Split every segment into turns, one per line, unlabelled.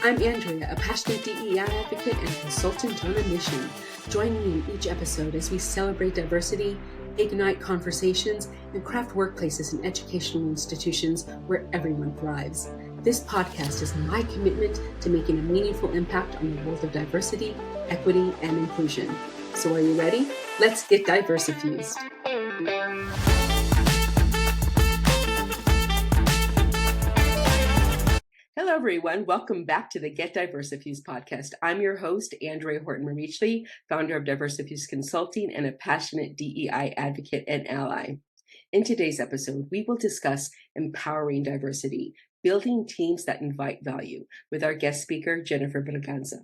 I'm Andrea, a passionate DEI advocate and consultant on a mission. Join me in each episode as we celebrate diversity, ignite conversations, and craft workplaces and educational institutions where everyone thrives. This podcast is my commitment to making a meaningful impact on the world of diversity, equity, and inclusion. So are you ready? Let's get diversifused. Hello, everyone. Welcome back to the Get Diversifused podcast. I'm your host, Andrea Horton-Mericli, founder of Diversifuse Consulting and a passionate DEI advocate and ally. In today's episode, we will discuss empowering diversity, building teams that invite value, with our guest speaker, Jennifer Braganza.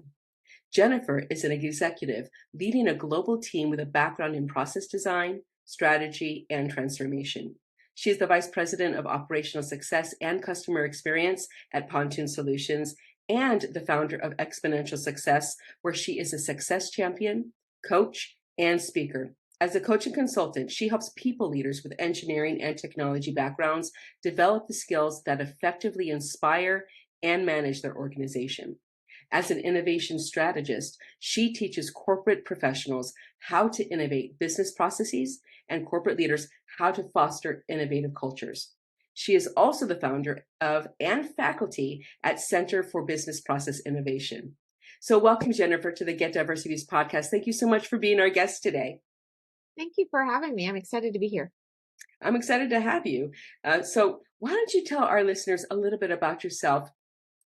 Jennifer is an executive leading a global team with a background in process design, strategy, and transformation. She is the Vice President of Operational Success and Customer Experience at Pontoon Solutions and the founder of Exponential Success, where she is a success champion, coach, and speaker. As a coach and consultant, she helps people leaders with engineering and technology backgrounds develop the skills that effectively inspire and manage their organization. As an innovation strategist, she teaches corporate professionals how to innovate business processes and corporate leaders how to foster innovative cultures. She is also the founder of and faculty at Center for Business Process Innovation. So welcome, Jennifer, to the Get Diversifused podcast. Thank you so much for being our guest today.
Thank you for having me. I'm excited to be here.
I'm excited to have you. So why don't you tell our listeners a little bit about yourself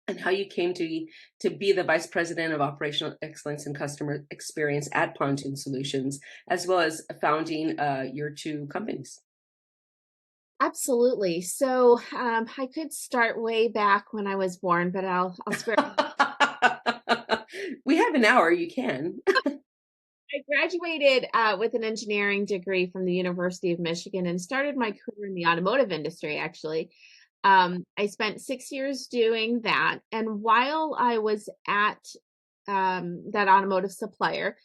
and how you came to be the Vice President of Operational Excellence and Customer Experience at Pontoon Solutions, as well as founding your two companies.
Absolutely. So I could start way back when I was born, but I'll spare.
We have an hour. You can.
I graduated with an engineering degree from the University of Michigan and started my career in the automotive industry, actually. I spent 6 years doing that. And while I was at that automotive supplier,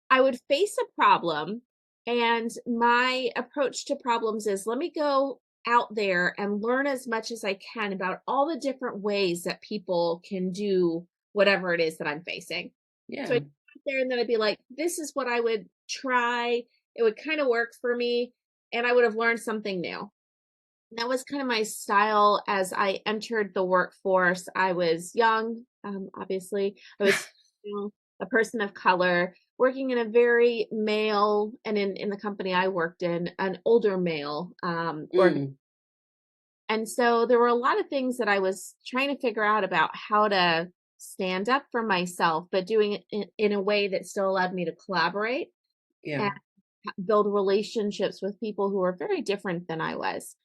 I would face a problem. And my approach to problems is, let me go out there and learn as much as I can about all the different ways that people can do whatever it is that I'm facing.
Yeah.
So I'd go out there and then I'd be like, this is what I would try. It would kind of work for me. And I would have learned something new. That was kind of my style as I entered the workforce. I was young, obviously. I was a person of color, working in a very male, and in the company I worked in, an older male. And so there were a lot of things that I was trying to figure out about how to stand up for myself, but doing it in a way that still allowed me to collaborate and build relationships with people who were very different than I was.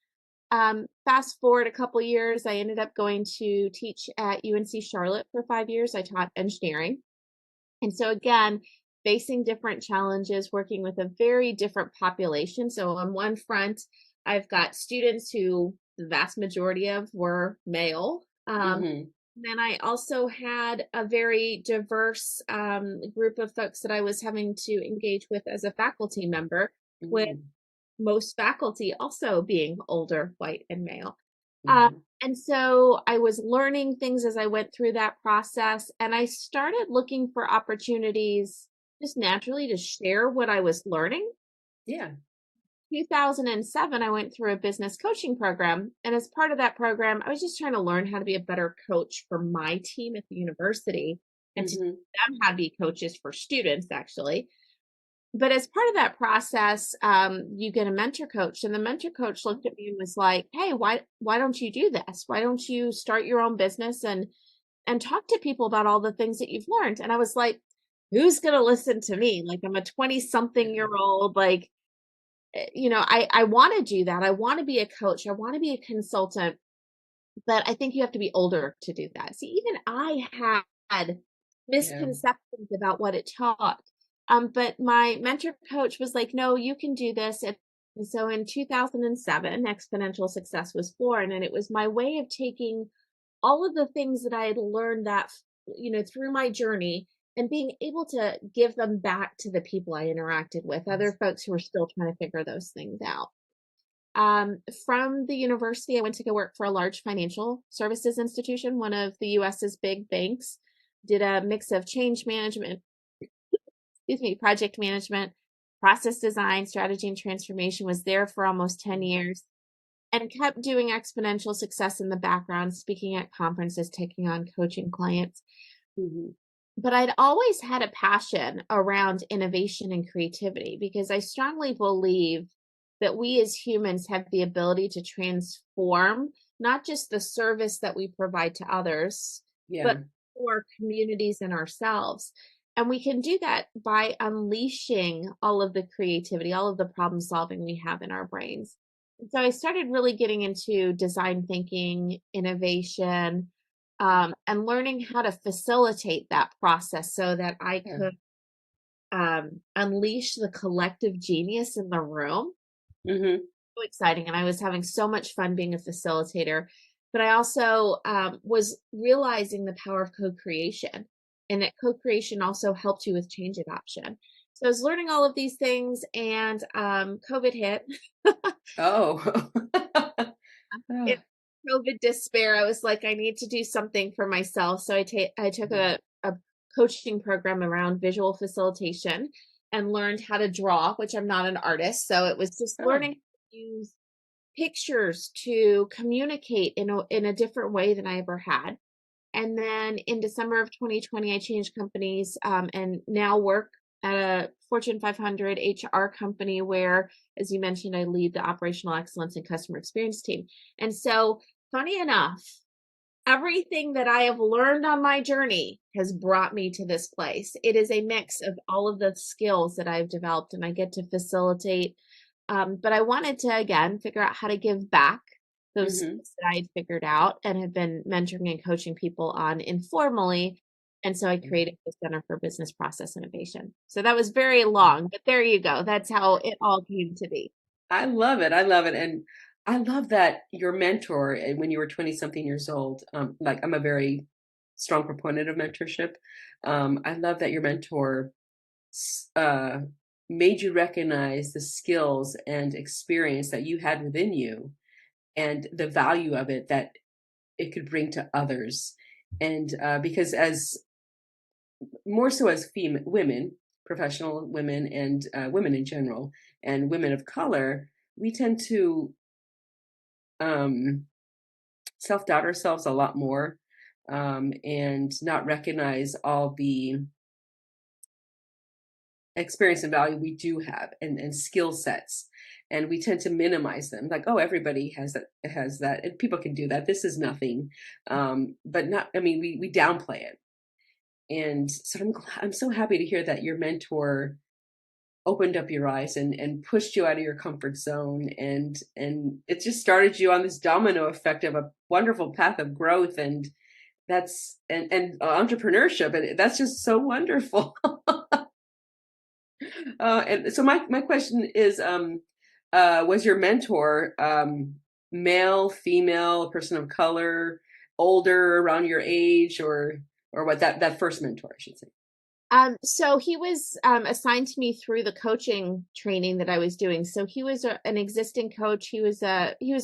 Fast forward a couple years, I ended up going to teach at UNC Charlotte for 5 years. I taught engineering. And so again, facing different challenges, working with a very different population. So on one front, I've got students who the vast majority of were male. Then I also had a very diverse group of folks that I was having to engage with as a faculty member, with most faculty also being older, white, and male. And so I was learning things as I went through that process, and I started looking for opportunities just naturally to share what I was learning.
Yeah.
2007, I went through a business coaching program, and as part of that program, I was just trying to learn how to be a better coach for my team at the university and to teach them how to be coaches for students, actually. But as part of that process, you get a mentor coach, and the mentor coach looked at me and was like, hey, why don't you do this? Why don't you start your own business and talk to people about all the things that you've learned? And I was like, who's going to listen to me? Like, I'm a 20-something-year-old, like, I want to do that. I want to be a coach. I want to be a consultant, but I think you have to be older to do that. See, even I had misconceptions about what it taught. But my mentor coach was like, no, you can do this. And so in 2007, Exponential Success was born. And it was my way of taking all of the things that I had learned that, through my journey and being able to give them back to the people I interacted with, other folks who were still trying to figure those things out. From the university, I went to go work for a large financial services institution, one of the US's big banks. Did a mix of change management, project management, process design, strategy, and transformation. Was there for almost 10 years and kept doing exponential success in the background, speaking at conferences, taking on coaching clients.
Mhm.
But I'd always had a passion around innovation and creativity because I strongly believe that we as humans have the ability to transform not just the service that we provide to others, but
Yeah.
for our communities and ourselves. And we can do that by unleashing all of the creativity, all of the problem solving we have in our brains. And so I started really getting into design thinking, innovation, and learning how to facilitate that process so that I
Yeah.
could unleash the collective genius in the room.
Mhm.
So exciting. And I was having so much fun being a facilitator. But I also was realizing the power of co creation and that co creation also helped you with change adoption. So I was learning all of these things, and COVID hit.
Oh.
In
Ah.
COVID despair, I was like, I need to do something for myself. So I took
Mhm.
a coaching program around visual facilitation and learned how to draw, which I'm not an artist. So it was just
Oh.
learning to use pictures to communicate in a different way than I ever had. And then in December of 2020, I changed companies, and now work at a Fortune 500 HR company where, as you mentioned, I lead the operational excellence and customer experience team. And so, funny enough, everything that I have learned on my journey has brought me to this place. It is a mix of all of the skills that I've developed, and I get to facilitate. But I wanted to, again, figure out how to give back those
Mhm.
skills that I'd figured out and have been mentoring and coaching people on informally. And so I created the Center for Business Process Innovation. So that was very long, but there you go. That's how it all came to be.
I love it. I love it. And I love that your mentor, when you were 20 something years old, like I'm a very strong proponent of mentorship. I love that your mentor s- uh, made you recognize the skills and experience that you had within you and the value of it that it could bring to others. And because as more so as women, professional women, and women in general, and women of color, we tend to um, self doubt ourselves a lot more, and not recognize all the experience and value we do have, and skill sets. And we tend to minimize them, like, oh, everybody has that, and people can do that. This is nothing, but not. I mean, we downplay it, and so I'm so happy to hear that your mentor opened up your eyes and pushed you out of your comfort zone, and it just started you on this domino effect of a wonderful path of growth, and entrepreneurship, and that's just so wonderful. And so my question is, was your mentor male, female, a person of color, older, around your age, or what, that first mentor, I should say?
So he was assigned to me through the coaching training that I was doing. So he was an existing coach. He was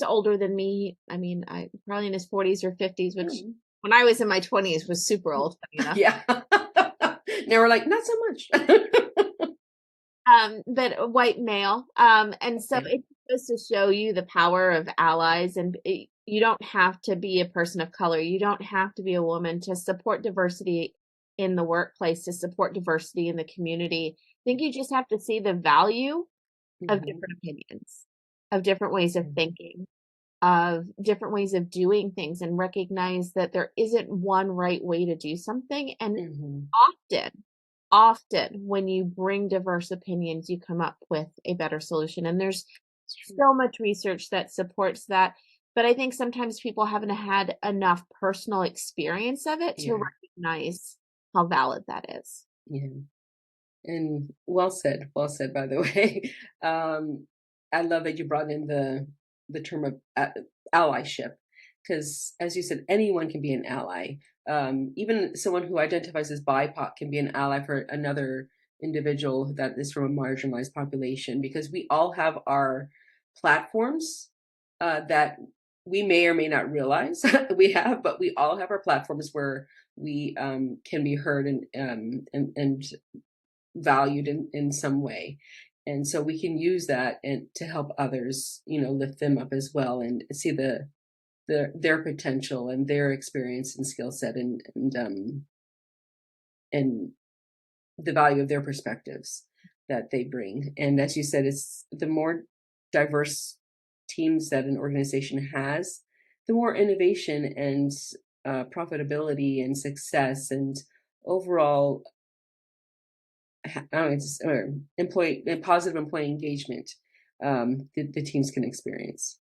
older than me. I mean, I probably in his 40s or 50s, which
Hmm.
when I was in my 20s was super old, funny enough.
Yeah. Now we're like, not so much.
But a white male. And so
Okay.
it goes to show you the power of allies, and you don't have to be a person of color. You don't have to be a woman to support diversity in the workplace, to support diversity in the community. I think you just have to see the value of
Mhm.
different opinions, of different ways of thinking, of different ways of doing things, and recognize that there isn't one right way to do something. And
Mhm.
often when you bring diverse opinions, you come up with a better solution. And there's
It's true.
so much research that supports that. But I think sometimes people haven't had enough personal experience of it to
Yeah.
recognize how valid that is.
Yeah. And well said. Well said, by the way. Um, I love that you brought in the term of allyship, because as you said, anyone can be an ally. Even someone who identifies as BIPOC can be an ally for another individual that is from a marginalized population, because we all have our platforms that we may or may not realize we have, but we all have our platforms where we can be heard and valued in some way. And so we can use that and to help others, lift them up as well and see their potential and their experience and skill set and the value of their perspectives that they bring. And as you said, it's the more diverse teams that an organization has, the more innovation and profitability and success and overall positive employee engagement the teams can experience.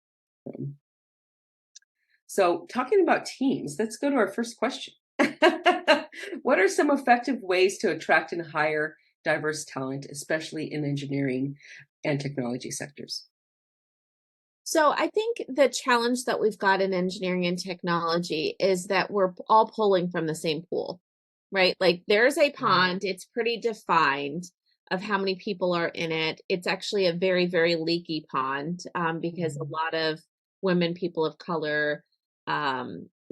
So talking about teams, let's go to our first question. What are some effective ways to attract and hire diverse talent, especially in engineering and technology sectors?
So I think the challenge that we've got in engineering and technology is that we're all pulling from the same pool, right? Like there's a pond, it's pretty defined of how many people are in it. It's actually a very, very leaky pond because a lot of women, people of color,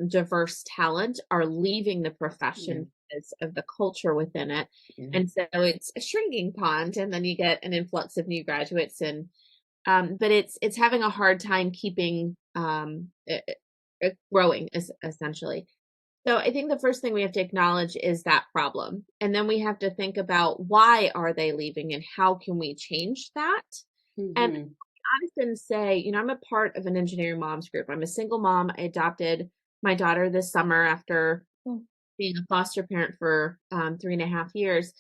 diverse talent are leaving the profession because of the culture within it. And so it's a shrinking pond, and then you get an influx of new graduates, and but it's having a hard time keeping it growing essentially. So I think the first thing we have to acknowledge is that problem, and then we have to think about why are they leaving and how can we change that. And I often say, I'm a part of an engineering moms group. I'm a single mom. I adopted my daughter this summer after being a foster parent for 3.5 years.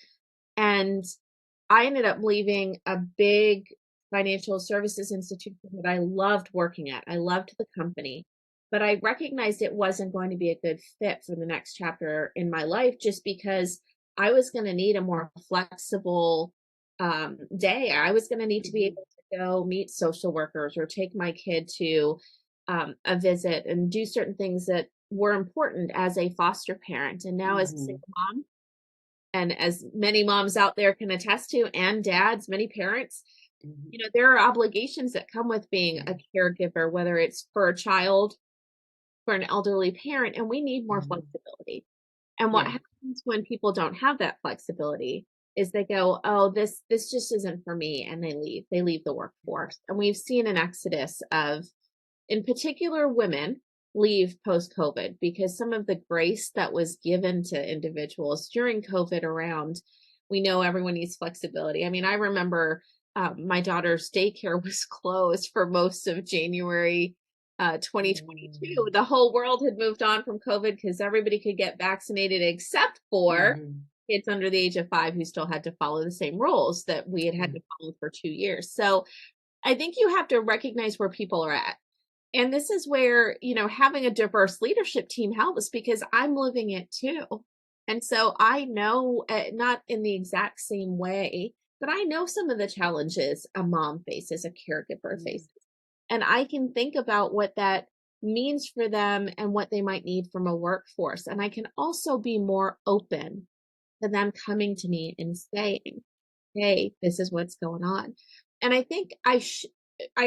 And I ended up leaving a big financial services institution that I loved working at. I loved the company, but I recognized it wasn't going to be a good fit for the next chapter in my life just because I was going to need a more flexible day. I was going to need to be able to go meet social workers or take my kid to a visit and do certain things that were important as a foster parent. And now as a single mom, and as many moms out there can attest to, and dads, many parents, there are obligations that come with being a caregiver, whether it's for a child, for an elderly parent, and we need more flexibility. And what happens when people don't have that flexibility is they go, oh, this just isn't for me, and they leave the workforce. And we've seen an exodus of, in particular, women leave post-COVID because some of the grace that was given to individuals during COVID around, we know everyone needs flexibility. I mean, I remember my daughter's daycare was closed for most of January 2022. The whole world had moved on from COVID because everybody could get vaccinated except for kids under the age of 5 who still had to follow the same rules that we had to follow for 2 years. So I think you have to recognize where people are at. And this is where, having a diverse leadership team helps because I'm living it too. And so I know, not in the exact same way, but I know some of the challenges a mom faces, a caregiver faces. And I can think about what that means for them and what they might need from a workforce. And I can also be more open to them coming to me and saying, hey, this is what's going on. And I think I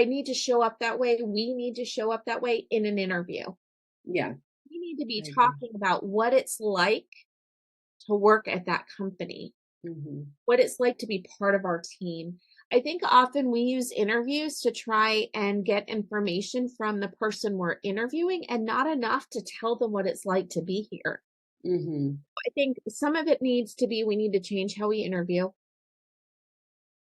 need to show up that way. We need to show up that way in an interview.
Yeah.
We need to be talking about what it's like to work at that company, what it's like to be part of our team. I think often we use interviews to try and get information from the person we're interviewing and not enough to tell them what it's like to be here. I think some of it needs to be, we need to change how we interview.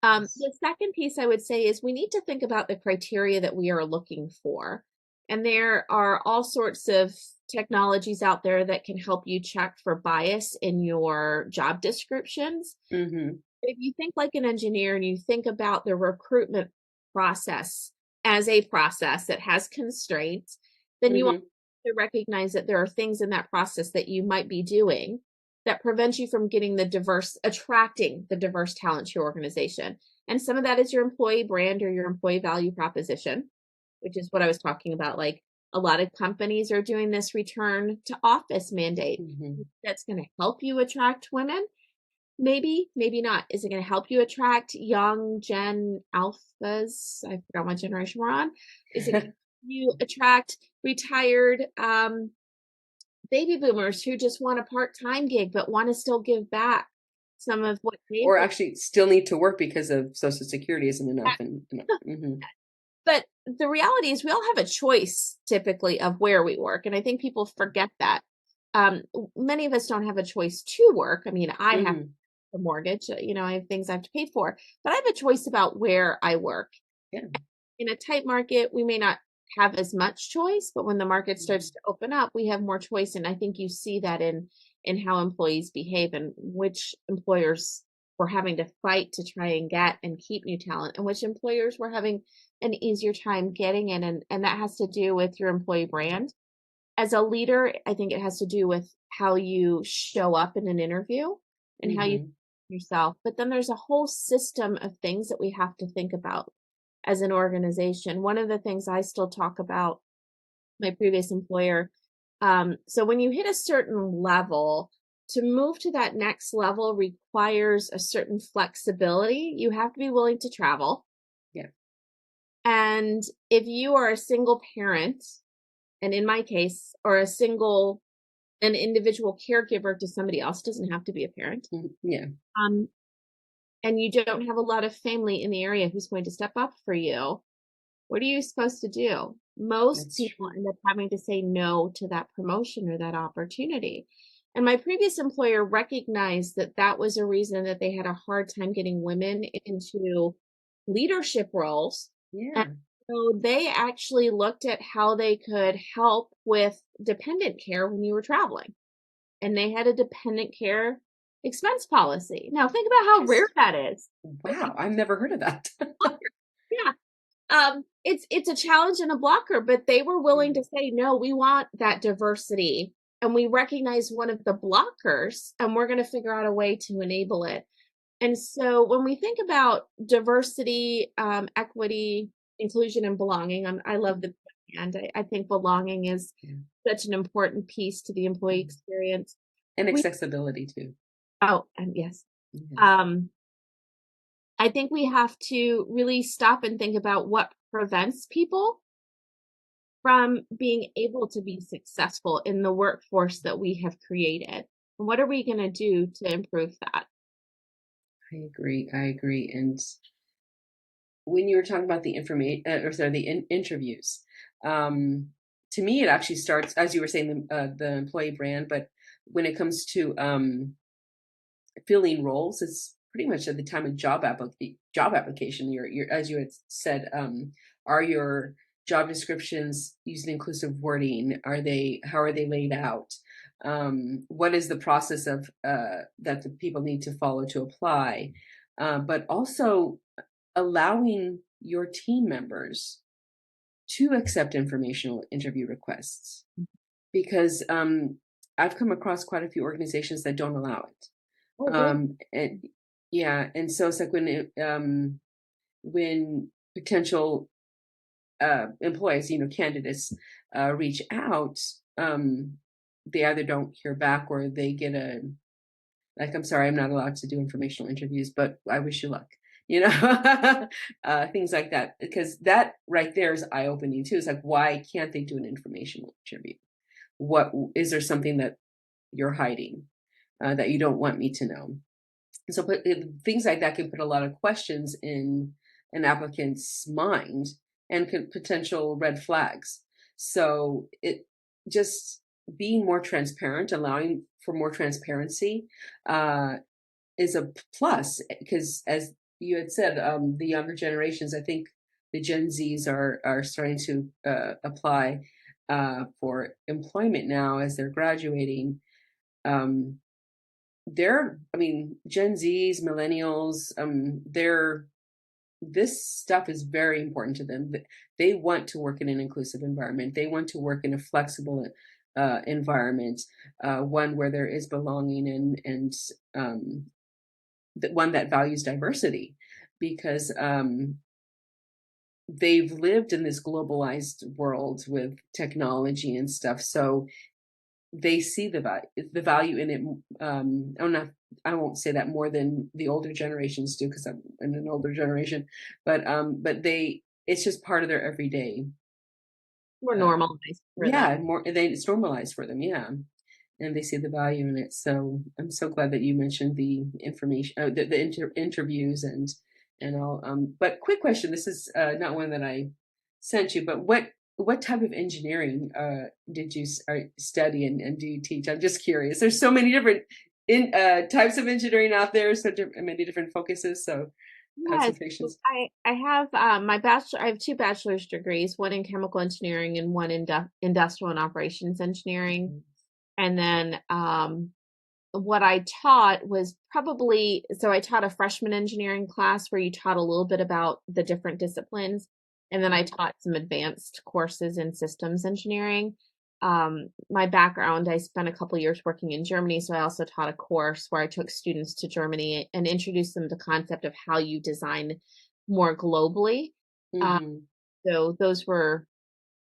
The second piece I would say is we need to think about the criteria that we are looking for. And there are all sorts of technologies out there that can help you check for bias in your job descriptions. If you think like an engineer and you think about the recruitment process as a process that has constraints, then you want to recognize that there are things in that process that you might be doing that prevents you from getting attracting the diverse talent to your organization. And some of that is your employee brand or your employee value proposition, which is what I was talking about. Like a lot of companies are doing this return to office mandate. That's going to help you attract women. Maybe, maybe not. Is it going to help you attract young Gen Alphas? I forgot what generation we're on. Is it going to help you attract retired baby boomers who just want a part-time gig but want to still give back some of what they've
Or actually still need to work because of Social Security isn't enough. And
But the reality is we all have a choice typically of where we work. And I think people forget that. Many of us don't have a choice to work. I mean, I have a mortgage, I have things I have to pay for, but I have a choice about where I work.
Yeah.
In a tight market, we may not have as much choice, but when the market starts to open up, we have more choice. And I think you see that in how employees behave and which employers were having to fight to try and get and keep new talent, and which employers were having an easier time getting in. And that has to do with your employee brand. As a leader, I think it has to do with how you show up in an interview and how you yourself. But then there's a whole system of things that we have to think about as an organization. One of the things I still talk about, my previous employer, so when you hit a certain level, to move to that next level requires a certain flexibility. You have to be willing to travel.
Yeah.
And if you are a single parent, and in my case, or an individual caregiver to somebody else, doesn't have to be a parent.
Yeah.
And you don't have a lot of family in the area who's going to step up for you, what are you supposed to do? Most people end up having to say no to that promotion or that opportunity. And my previous employer recognized that that was a reason that they had a hard time getting women into leadership roles.
Yeah.
And so they actually looked at how they could help with dependent care when you were traveling. And they had a dependent care expense policy. Now think about how rare that is.
Wow, I've never heard of that.
Yeah. It's a challenge and a blocker, but they were willing to say, no, we want that diversity. And we recognize one of the blockers, and we're going to figure out a way to enable it. And so when we think about diversity, equity, inclusion, and belonging, I love the and I think belonging is such an important piece to the employee experience.
And accessibility too.
Oh, and yes. I think we have to really stop and think about what prevents people from being able to be successful in the workforce that we have created. And what are we going to do to improve that?
I agree. And when you were talking about the interviews, to me, it actually starts, as you were saying, the employee brand. But when it comes to filling roles, it's pretty much at the time of job application. Your as you had said, are your job descriptions using inclusive wording? How are they laid out? What is the process of that the people need to follow to apply? But also allowing your team members to accept informational interview requests, because I've come across quite a few organizations that don't allow it. And so it's like when potential employees, candidates reach out, they either don't hear back, or they get I'm sorry, I'm not allowed to do informational interviews, but I wish you luck. Things like that, because that right there is eye-opening too. It's like, why can't they do an informational interview? What is there something that you're hiding that you don't want me to know? So things like that can put a lot of questions in an applicant's mind and potential red flags. So it just being more transparent, allowing for more transparency is a plus, because as you had said, the younger generations, I think the Gen Zs are starting to apply for employment now as they're graduating. Gen Zs, millennials, this stuff is very important to them. They want to work in an inclusive environment. They want to work in a flexible environment, one where there is belonging and one that values diversity, because they've lived in this globalized world with technology and stuff. So they see the value in it. I won't say that more than the older generations do, because I'm in an older generation, but it's just part of their everyday.
More normalized for
Yeah,
them.
it's normalized for them. Yeah. And they see the value in it. So I'm so glad that you mentioned the information, interviews and all. But quick question: this is not one that I sent you, but what type of engineering did you study and do you teach? I'm just curious. There's so many different types of engineering out there, so many different focuses. So
Yes, so
concentrations.
I have my bachelor. I have two bachelor's degrees, one in chemical engineering and one in industrial and operations engineering.
Mhm.
And then what I taught was probably so I taught a freshman engineering class where you taught a little bit about the different disciplines, and then I taught some advanced courses in systems engineering. My background, I spent a couple years working in Germany, so I also taught a course where I took students to Germany and introduced them to the concept of how you design more globally. Uh,
Mhm.
so those were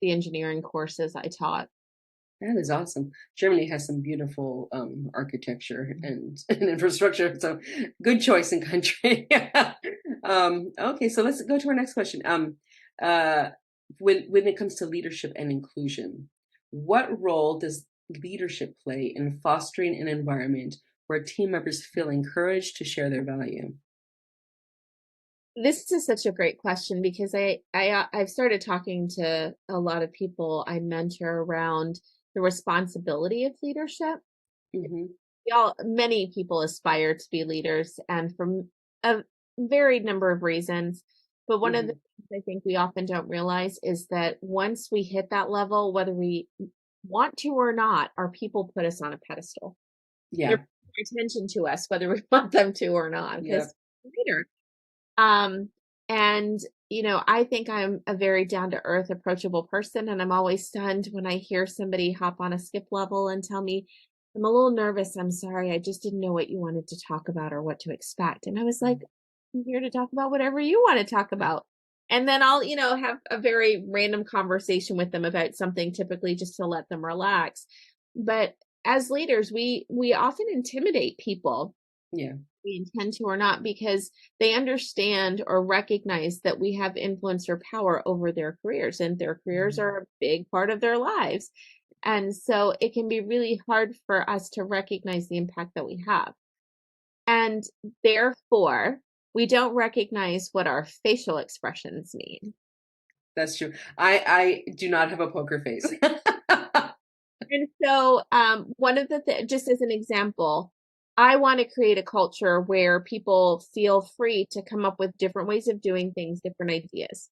the engineering courses I taught.
That is awesome. Germany has some beautiful architecture and infrastructure, so good choice in country. Okay, so let's go to our next question. Uh, when it comes to leadership and inclusion, what role does leadership play in fostering an environment where team members feel encouraged to share their value?
This is such a great question because I've started talking to a lot of people I mentor around the responsibility of leadership.
Hmm.
Many people aspire to be leaders, and from a varied number of reasons. But one of the
Hmm.
things I think we often don't realize is that once we hit that level, whether we want to or not, our people put us on a pedestal. They're
Yeah.
paying attention to us, whether we want them to or not,
Yeah.
because leader. Um, and I think I'm a very down to earth, approachable person, and I'm always stunned when I hear somebody hop on a skip level and tell me, "I'm a little nervous. I'm sorry. I just didn't know what you wanted to talk about or what to expect." And I was like, "I'm here to talk about whatever you want to talk about." And then I'll, have a very random conversation with them about something, typically just to let them relax. But as leaders, we often intimidate people,
Yeah.
we intend to or not, because they understand or recognize that we have influence or power over their careers, and their careers
Mhm.
are a big part of their lives. And so it can be really hard for us to recognize the impact that we have. And therefore, we don't recognize what our facial expressions mean.
That's true. I do not have a poker face.
And so, one of the just as an example, I want to create a culture where people feel free to come up with different ways of doing things, different ideas.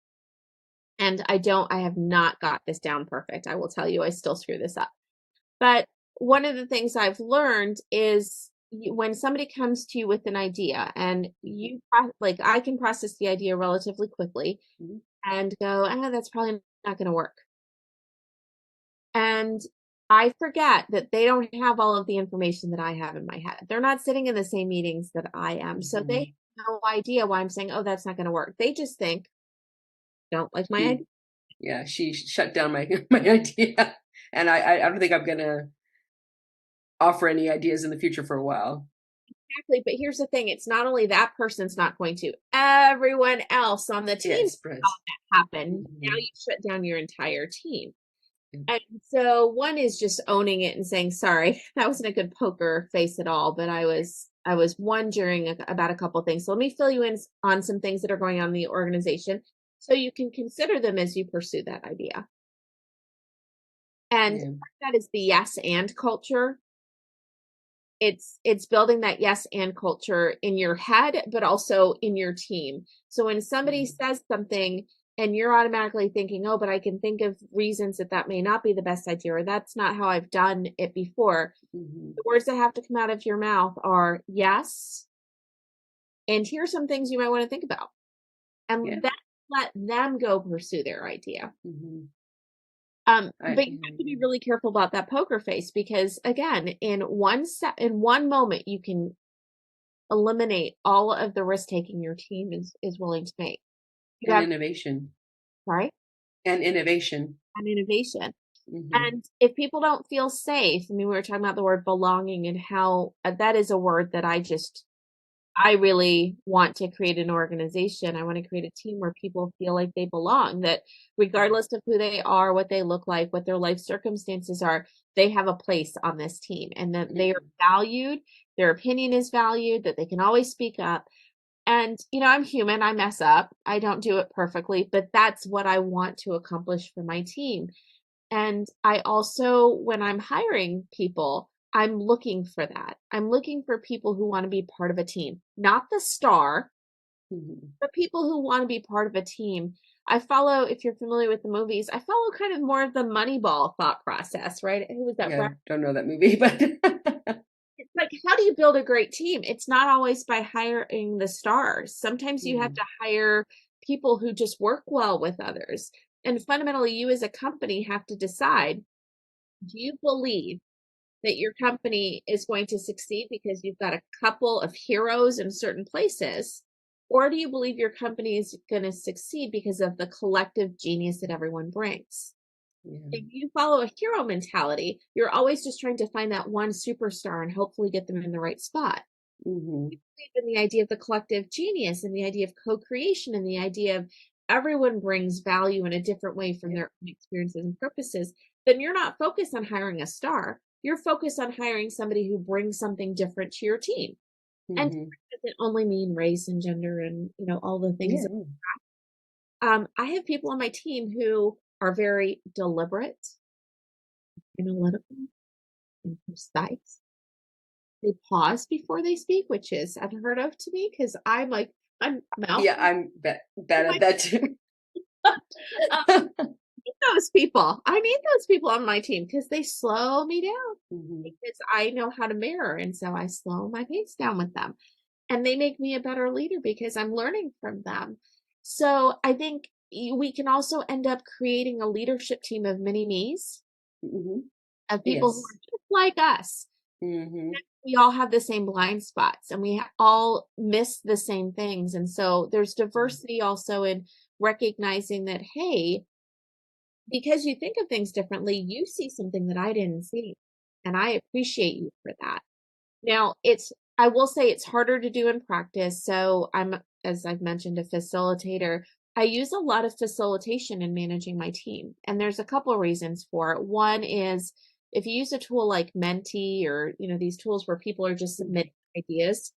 And I have not got this down perfect. I will tell you, I still screw this up. But one of the things I've learned is when somebody comes to you with an idea and like I can process the idea relatively quickly
Mhm.
and go, that's probably not going to work. And I forget that they don't have all of the information that I have in my head. They're not sitting in the same meetings that I am. So they
Mhm.
have no idea why I'm saying, oh, that's not going to work. They just think, don't like my idea.
She Yeah, she shut down my my idea, and I don't think I'm gonna offer any ideas in the future for a while.
Exactly. But here's the thing, it's not only that person's not going to, everyone else on the
Yeah,
team
it
saw
spreads.
that happen. Now
Mhm.
you shut down your entire team.
Yeah.
And so one is just owning it and saying, sorry, that wasn't a good poker face at all, but I was wondering about a couple things. So let me fill you in on some things that are going on in the organization so you can consider them as you pursue that idea. And
Yeah.
that is the yes and culture. It's building that yes and culture in your head, but also in your team. So when somebody
Mhm.
says something and you're automatically thinking, oh, but I can think of reasons that that may not be the best idea, or that's not how I've done it before,
Mhm.
the words that have to come out of your mouth are yes, and here's some things you might want to think about,
Yeah.
and then let them go pursue their idea.
Mhm.
But you have to be really careful about that poker face, because again, in one moment you can eliminate all of the risk taking your team is willing to make. You
And
have
innovation.
right
And innovation.
and innovation. And if people don't feel safe, I mean, we were talking about the word belonging and how that is a word that I really want to create an organization. I want to create a team where people feel like they belong, that regardless of who they are, what they look like, what their life circumstances are, they have a place on this team and that they are valued, their opinion is valued, that they can always speak up. And, I'm human, I mess up, I don't do it perfectly, but that's what I want to accomplish for my team. And I also, when I'm hiring people, I'm looking for that. I'm looking for people who want to be part of a team, not the star, but people who want to be part of a team. I follow, if you're familiar with the movies, I follow kind of more of the Moneyball thought process, right? Who was that?
Yeah, don't know that movie, but
It's like, how do you build a great team? It's not always by hiring the stars. Sometimes you have to hire people who just work well with others. And fundamentally, you as a company have to decide, do you believe that your company is going to succeed because you've got a couple of heroes in certain places? Or do you believe your company is going to succeed because of the collective genius that everyone brings? If you follow a hero mentality, you're always just trying to find that one superstar and hopefully get them in the right spot. You believe in the idea of the collective genius and the idea of co-creation and the idea of everyone brings value in a different way from their own experiences and purposes, then you're not focused on hiring a star. You're focused on hiring somebody who brings something different to your team. And it doesn't only mean race and gender and, all the things. I have people on my team who are very deliberate, analytical, and precise. They pause before they speak, which is unheard of to me because I'm mouth.
Yeah, I'm bad at that too.
Those people. I need those people on my team because they slow me down because I know how to mirror. And so I slow my pace down with them. And they make me a better leader because I'm learning from them. So I think we can also end up creating a leadership team of mini me's, of people who are just like us. We all have the same blind spots and we all miss the same things. And so there's diversity also in recognizing that, hey, because you think of things differently, you see something that I didn't see. And I appreciate you for that. Now, I will say it's harder to do in practice. So I'm, as I've mentioned, a facilitator. I use a lot of facilitation in managing my team. And there's a couple of reasons for it. One is if you use a tool like Menti or, these tools where people are just submitting ideas,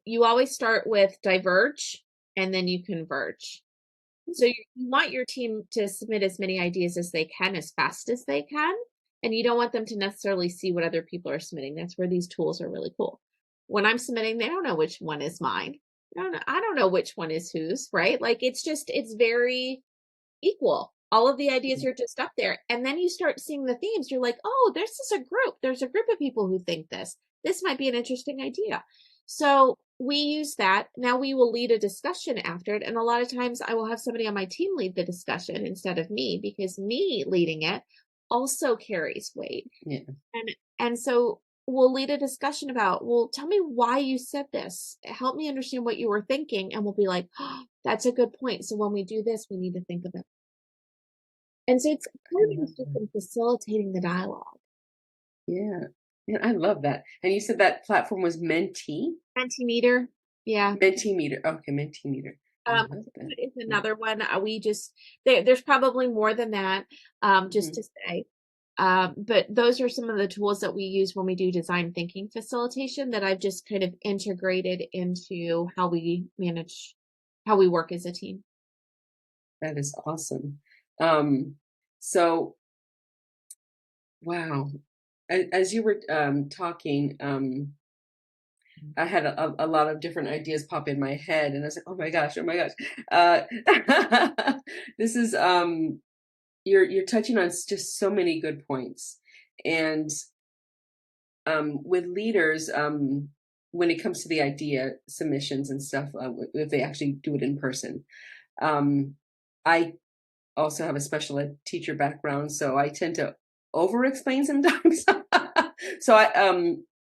you always start with diverge and then you converge. So you want your team to submit as many ideas as they can, as fast as they can. And you don't want them to necessarily see what other people are submitting. That's where these tools are really cool. When I'm submitting, they don't know which one is mine. I don't know which one is whose, right? Like it's very equal. All of the ideas are just up there. And then you start seeing the themes. You're like, oh, this is a group. There's a group of people who think this. This might be an interesting idea. So we use that. Now we will lead a discussion after it. And a lot of times I will have somebody on my team lead the discussion instead of me, because me leading it also carries weight. And so we'll lead a discussion about, well, tell me why you said this. Help me understand what you were thinking. And we'll be like, oh, that's a good point. So when we do this, we need to think of it. And so it's kind of just in facilitating the dialogue.
Yeah, I love that. And you said that platform was Menti?
Mentimeter. Yeah.
Mentimeter. Okay, Mentimeter.
It's another one. There's probably more than that, just to say. But those are some of the tools that we use when we do design thinking facilitation that I've just kind of integrated into how we work as a team.
That is awesome. So, wow. As you were talking, I had a lot of different ideas pop in my head, and I was like, oh my gosh. This is you're touching on just so many good points. And with leaders, when it comes to the idea submissions and stuff, if they actually do it in person, I also have a special ed teacher background, so I tend to over explain sometimes. So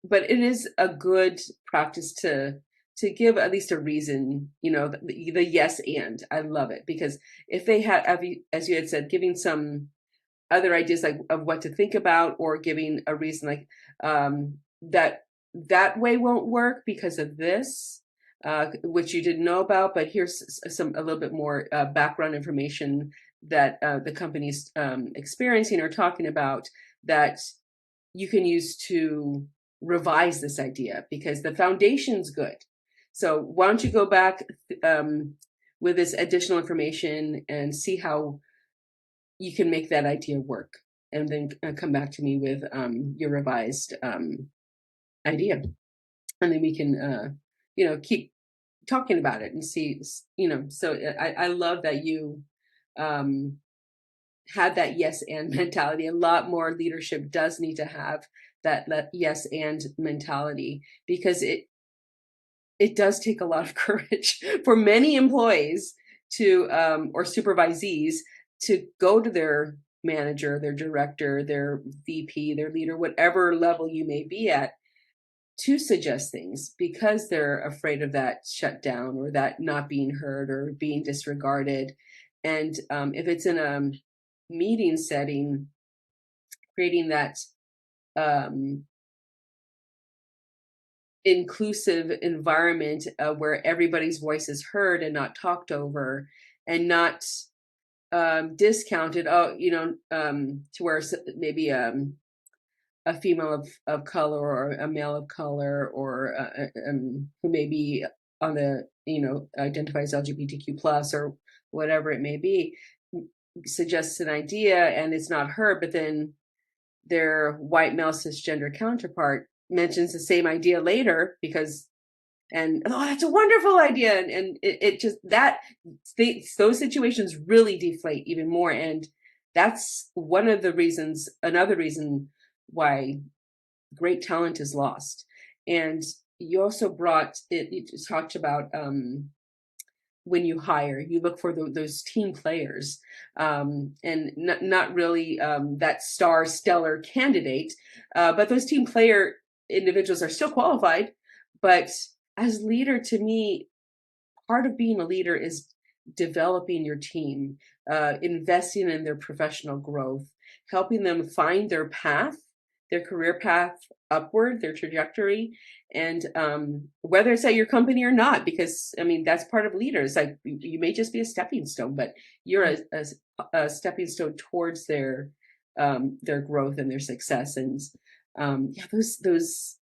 but it is a good practice to to give at least a reason, the yes and. I love it, because if they had, as you had said, giving some other ideas like of what to think about, or giving a reason like that way won't work because of this, which you didn't know about, but here's a little bit more background information that the company's experiencing or talking about, that you can use to revise this idea, because the foundation's good. So why don't you go back with this additional information and see how you can make that idea work, and then come back to me with your revised idea, and then we can keep talking about it and see. So I love that you had that yes and mentality. A lot more leadership does need to have that yes and mentality, because it does take a lot of courage for many employees to or supervisees to go to their manager, their director, their VP, their leader, whatever level you may be at, to suggest things, because they're afraid of that shutdown, or that not being heard, or being disregarded. And if it's in a meeting setting, creating that inclusive environment where everybody's voice is heard and not talked over, and not discounted. To where maybe a female of color, or a male of color, or who may be on the identifies LGBTQ plus, or whatever it may be, suggests an idea and it's not heard, but then their white male cisgender counterpart mentions the same idea later, oh, that's a wonderful idea, and it just those situations really deflate even more. And that's another reason why great talent is lost. And you also you just talked about when you hire, you look for those team players, and not really that stellar candidate, but those team player individuals are still qualified. But as leader, to me, part of being a leader is developing your team, investing in their professional growth, helping them find their path, their career path upward, their trajectory, and whether it's at your company or not, because that's part of leaders. Like, you may just be a stepping stone, but you're a stepping stone towards their growth and their success. And those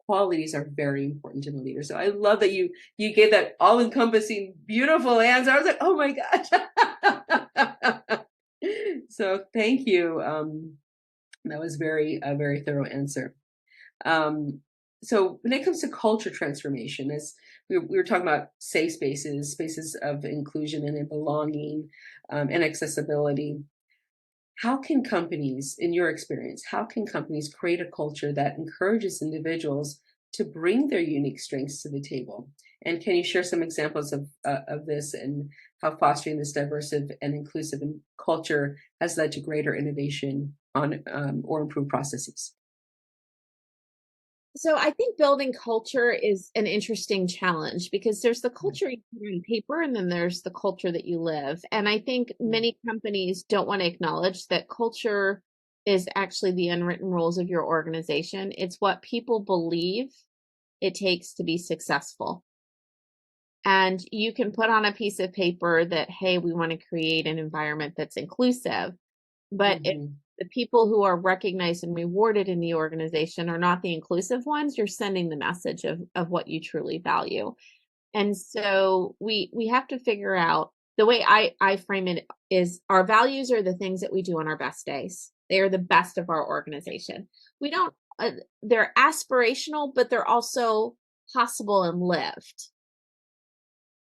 qualities are very important in a leader. So I love that you gave that all-encompassing, beautiful answer. I was like, oh my gosh. So thank you. That was a very thorough answer. So when it comes to culture transformation, as we were talking about safe spaces of inclusion and belonging, and accessibility, how can companies, in your experience, create a culture that encourages individuals to bring their unique strengths to the table? And can you share some examples of this, and how fostering this diverse and inclusive culture has led to greater innovation on or improved processes?
So I think building culture is an interesting challenge, because there's the culture you put on paper, and then there's the culture that you live. And I think many companies don't want to acknowledge that culture is actually the unwritten rules of your organization. It's what people believe it takes to be successful. And you can put on a piece of paper that, hey, we want to create an environment that's inclusive. But if the people who are recognized and rewarded in the organization are not the inclusive ones, you're sending the message of what you truly value. And so we have to figure out, the way I frame it is, our values are the things that we do on our best days. They are the best of our organization. We don't, they're aspirational, but they're also possible and lived.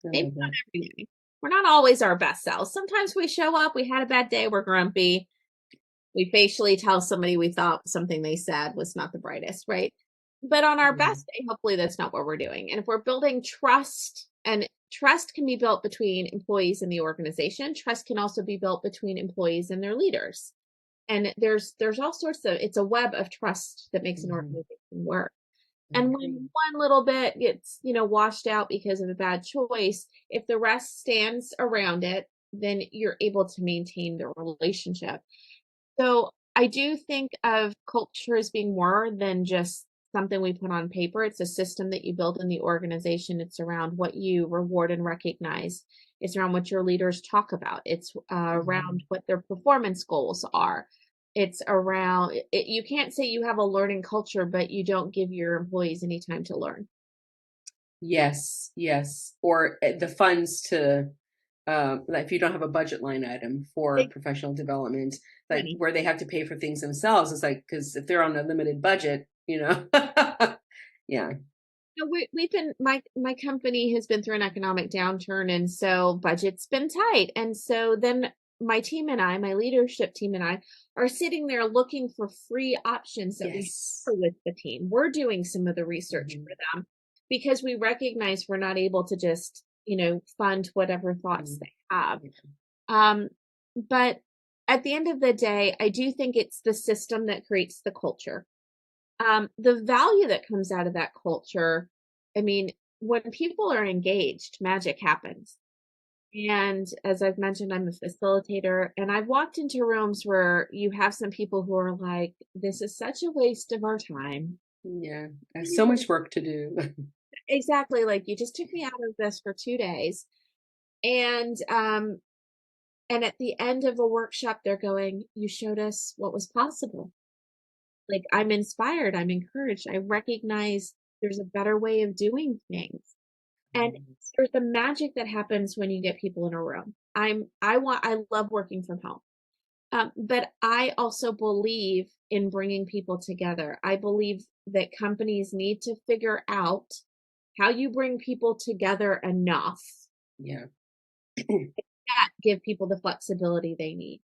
Maybe not every day. We're not always our best selves. Sometimes we show up, we had a bad day, we're grumpy. We facially tell somebody we thought something they said was not the brightest, right? But on our best day, hopefully that's not what we're doing. And if we're building trust, and trust can be built between employees and the organization, trust can also be built between employees and their leaders. And there's all sorts of, it's a web of trust that makes an organization work.
I
And
agree.
when one little bit gets, washed out because of a bad choice, if the rest stands around it, then you're able to maintain the relationship. So I do think of culture as being more than just something we put on paper. It's a system that you build in the organization. It's around what you reward and recognize. It's around what your leaders talk about. It's around
Mhm.
what their performance goals are. It's around, you can't say you have a learning culture, but you don't give your employees any time to learn.
Yes, yes. Or the funds to, like if you don't have a budget line item for
Big
professional development, like
money.
where they have to pay for things themselves, it's like, because if they're on a limited budget, yeah.
We've been my company has been through an economic downturn, and so budget's been tight. And so then my team and I, my leadership team and I, are sitting there looking for free options that we
Yes.
share with the team. We're doing some of the research
Mhm.
for them because we recognize we're not able to just, fund whatever thoughts
Mhm.
they have.
Yeah.
Um, but at the end of the day, I do think it's the system that creates the culture. The value that comes out of that culture, I mean, when people are engaged, magic happens. And as I've mentioned, I'm a facilitator, and I've walked into rooms where you have some people who are like, this is such a waste of our time.
Yeah. There's so much work to do.
Exactly. Like, you just took me out of this for 2 days. And at the end of a workshop, they're going, you showed us what was possible. Like, I'm inspired, I'm encouraged, I recognize there's a better way of doing things. And there's the magic that happens when you get people in a room. I love working from home. But I also believe in bringing people together. I believe that companies need to figure out how you bring people together enough
Yeah.
that give people the flexibility they need.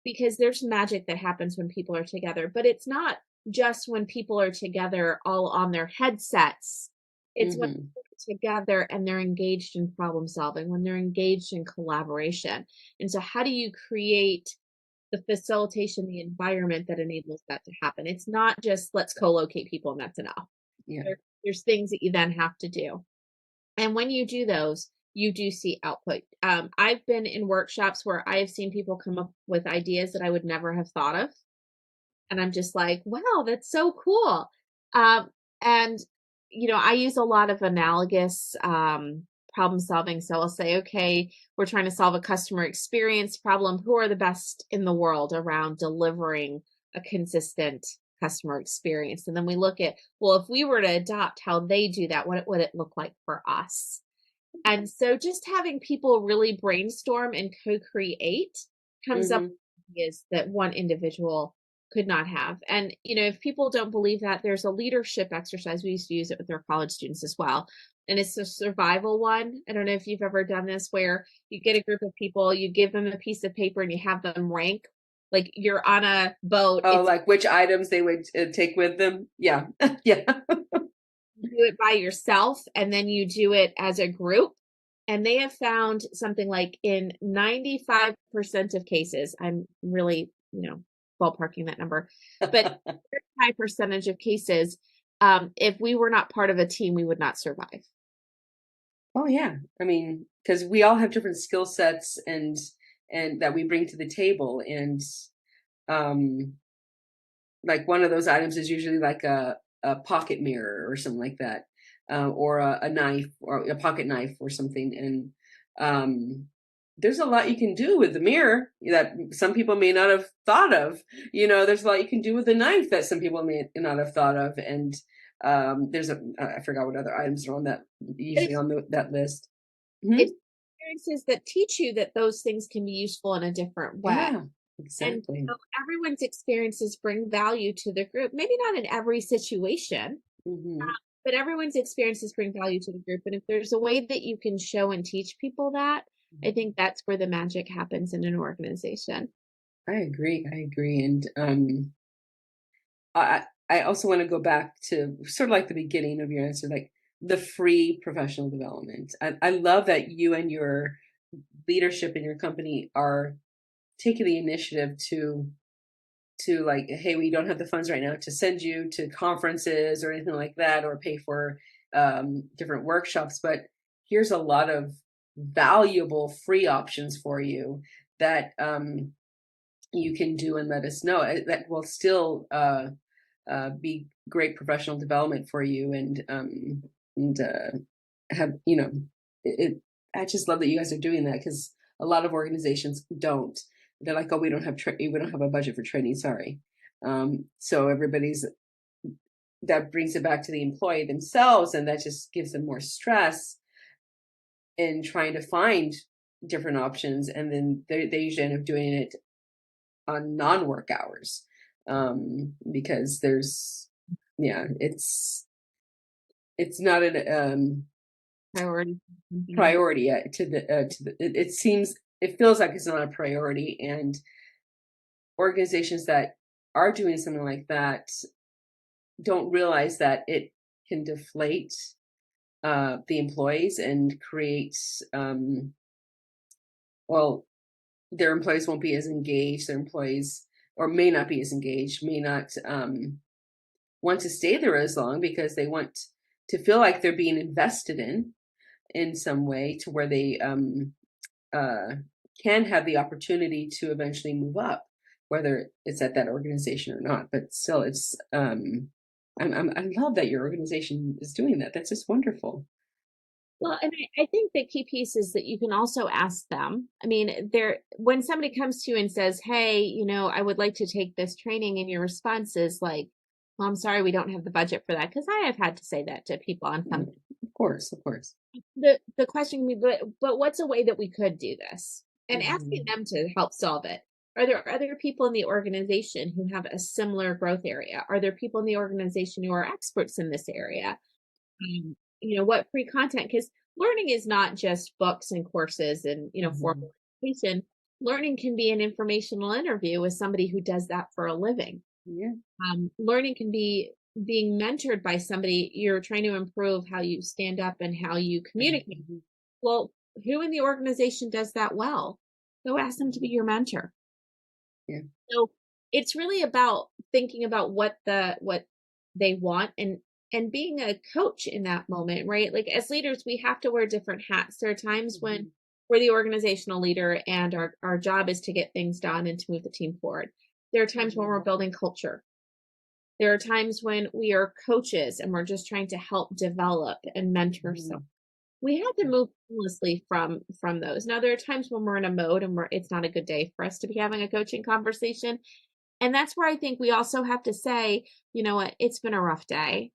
Because there's magic that happens when people are together, but it's not just when people are together all on their headsets. It's when
Hmm.
they're together and they're engaged in problem solving, when they're engaged in collaboration. And so how do you create the facilitation, the environment that enables that to happen? It's not just let's co-locate people and that's enough.
Yeah.
There's things that you then have to do. And when you do those, you do see output. I've been in workshops where I have seen people come up with ideas that I would never have thought of. And I'm just like, wow, that's so cool. And, I use a lot of analogous problem solving. So I'll say, okay, we're trying to solve a customer experience problem. Who are the best in the world around delivering a consistent customer experience? And then we look at, well, if we were to adopt how they do that, what would it look like for us? And so just having people really brainstorm and co-create comes up
Hmm.
with ideas that one individual could not have. And, if people don't believe that, there's a leadership exercise. We used to use it with our college students as well. And it's a survival one. I don't know if you've ever done this where you get a group of people, you give them a piece of paper and you have them rank. Like you're on a boat,
Oh,
it's
like which items they would take with them? Yeah. Yeah.
you do it by yourself and then you do it as a group. And they have found something like in 95% of cases, I'm really, ballparking that number, but high percentage of cases, if we were not part of a team, we would not survive.
Oh yeah. I mean, because we all have different skill sets and that we bring to the table, and um, like one of those items is usually like a pocket mirror or something like that, or a knife or a pocket knife or something, and there's a lot you can do with the mirror that some people may not have thought of. There's a lot you can do with the knife that some people may not have thought of, and there's I forgot what other items are on that, usually
It's,
on that list. Hmm.
it's experiences that teach you that those things can be useful in a different way.
Yeah,
And
exactly.
so everyone's experiences bring value to the group, maybe not in every situation,
Hmm.
but everyone's experiences bring value to the group. And if there's a way that you can show and teach people that, I think that's where the magic happens in an organization.
I agree. I agree. And I also want to go back to sort of like the beginning of your answer, like the free professional development. I love that you and your leadership in your company are taking the initiative to to like, hey, we don't have the funds right now to send you to conferences or anything like that, or pay for different workshops, but here's a lot of valuable free options for you that you can do and let us know. That will still be great professional development for you, and have, you know, it. I just love that you guys are doing that, because a lot of organizations don't. They're like, oh, we don't have we don't have a budget for training. Sorry. So that brings it back to the employee themselves, and that just gives them more stress in trying to find different options, and then they usually end up doing it on non-work hours, because there's, yeah, it's not an
Priority.
priority it seems, it feels like it's not a priority, and organizations that are doing something like that don't realize that it can deflate the employees and create well, their employees won't be as engaged, their employees, or may not be as engaged, may not want to stay there as long, because they want to feel like they're being invested in some way, to where they can have the opportunity to eventually move up, whether it's at that organization or not. But still, it's I love that your organization is doing that. That's just wonderful.
Well, and I think the key piece is that you can also ask them. I mean, when somebody comes to you and says, "Hey, I would like to take this training," and your response is like, "Well, I'm sorry, we don't have the budget for that," because I have had to say that to people on some.
Of course, of course.
The question can be, but what's a way that we could do this? And asking
Mhm.
them to help solve it. Are there other people in the organization who have a similar growth area? Are there people in the organization who are experts in this area? What free content, because learning is not just books and courses and
Mhm.
formal education. Learning can be an informational interview with somebody who does that for a living.
Yeah.
Learning can be being mentored by somebody. You're trying to improve how you stand up and how you communicate.
Mhm.
Well, who in the organization does that well? Go ask them to be your mentor.
Yeah.
So it's really about thinking about what they want, and being a coach in that moment, right? Like, as leaders, we have to wear different hats. There are times when
Mhm.
we're the organizational leader and our job is to get things done and to move the team forward. There are times when
Mhm.
we're building culture. There are times when we are coaches and we're just trying to help develop and mentor. So
Mhm.
we have to move seamlessly from those. Now there are times when we're in a mode and it's not a good day for us to be having a coaching conversation. And that's where I think we also have to say, you know what, it's been a rough day.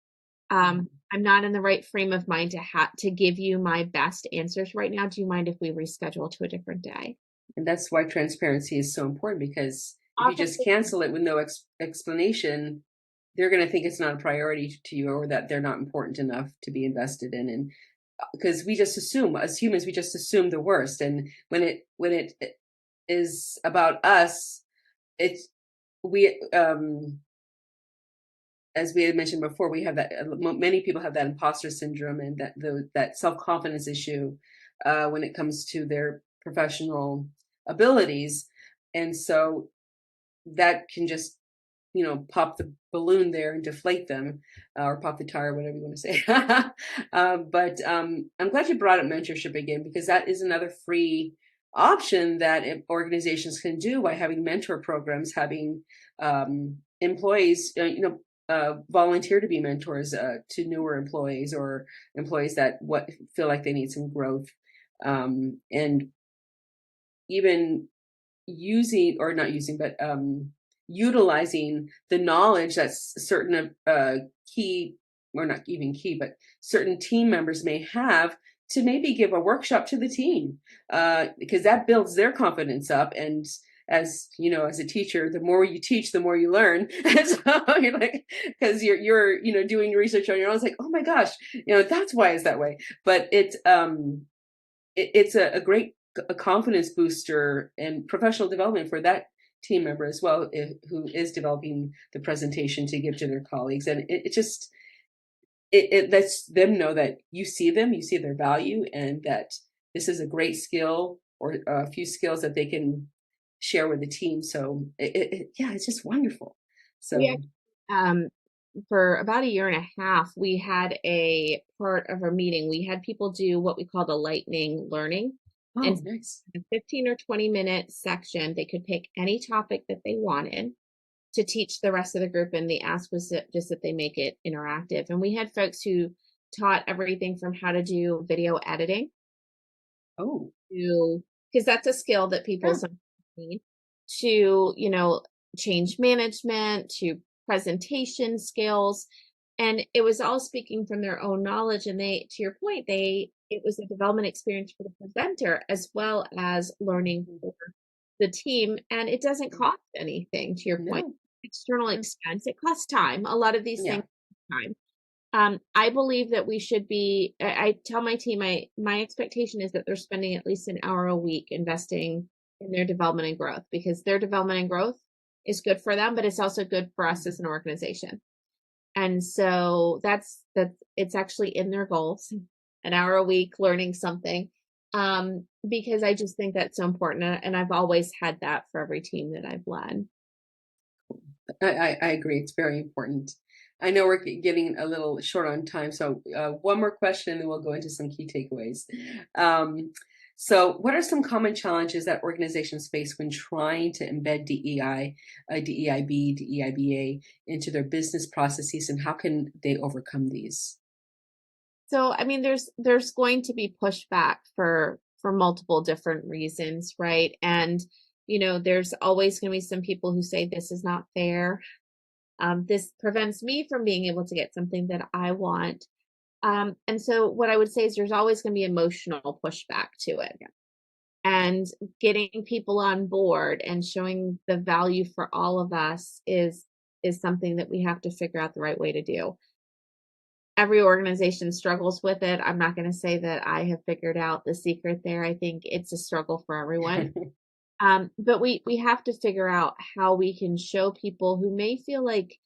Mhm.
I'm not in the right frame of mind to give you my best answers right now. Do you mind if we reschedule to a different day?
And that's why transparency is so important, because if you
Often,
just cancel it with no explanation, they're going to think it's not a priority to you, or that they're not important enough to be invested in. And because we just assume, as humans, we just assume the worst. And when it is about us, it's we as we had mentioned before, we have that, many people have that imposter syndrome, and that self-confidence issue when it comes to their professional abilities. And so that can just, pop the balloon there and deflate them, or pop the tire, whatever you want to say. But I'm glad you brought up mentorship again, because that is another free option that organizations can do by having mentor programs, having employees, volunteer to be mentors to newer employees, or employees that feel like they need some growth, and even using, or not using, but utilizing the knowledge that certain key, or not even key, but certain team members may have, to maybe give a workshop to the team, because that builds their confidence up. And as you know, as a teacher, the more you teach, the more you learn. And so you're like, because you're doing research on your own, it's like, oh my gosh, that's why it's that way. But it's a great confidence booster and professional development for that team member as well, who is developing the presentation to give to their colleagues. And it just it lets them know that you see them, you see their value, and that this is a great skill, or a few skills that they can share with the team. So yeah, it's just wonderful.
We
So,
um, for about a year and a half, we had a part of our meeting. We had people do what we called a lightning learning. And
oh, nice.
a 15 or 20-minute section, they could pick any topic that they wanted to teach the rest of the group. And the ask was just that they make it interactive. And we had folks who taught everything from how to do video editing
Oh,
to, because that's a skill that people
yeah.
sometimes need, to, change management, to presentation skills. And it was all speaking from their own knowledge. And they, to your point, it was a development experience for the presenter as well as learning
Mhm.
for the team. And it doesn't cost anything, to your point.
No.
External
Yeah.
expense, it costs time. A lot of these things
Yeah.
cost time. I believe that we should be, I tell my team, my expectation is that they're spending at least an hour a week investing in their development and growth, because their development and growth is good for them, but it's also good for us as an organization. And so it's actually in their goals, an hour a week learning something. Because I just think that's so important. And I've always had that for every team that I've led.
I agree. It's very important. I know we're getting a little short on time, so one more question, and then we'll go into some key takeaways. Um, so, what are some common challenges that organizations face when trying to embed DEI, DEIB, DEIBA into their business processes, and how can they overcome these?
So, I mean, there's going to be pushback for multiple different reasons, right? And there's always going to be some people who say this is not fair. This prevents me from being able to get something that I want. And so, what I would say is there's always going to be emotional pushback to it. And getting people on board and showing the value for all of us is something that we have to figure out the right way to do. Every organization struggles with it. I'm not going to say that I have figured out the secret there. I think it's a struggle for everyone. But we have to figure out how we can show people who may feel like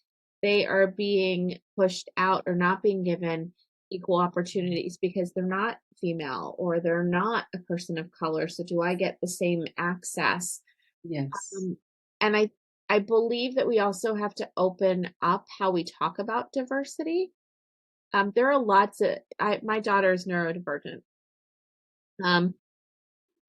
they are being pushed out or not being given equal opportunities because they're not female or they're not a person of color. So do I get the same access?
Yes.
Um, and I believe that we also have to open up how we talk about diversity. There are lots of my daughter is neurodivergent. Um,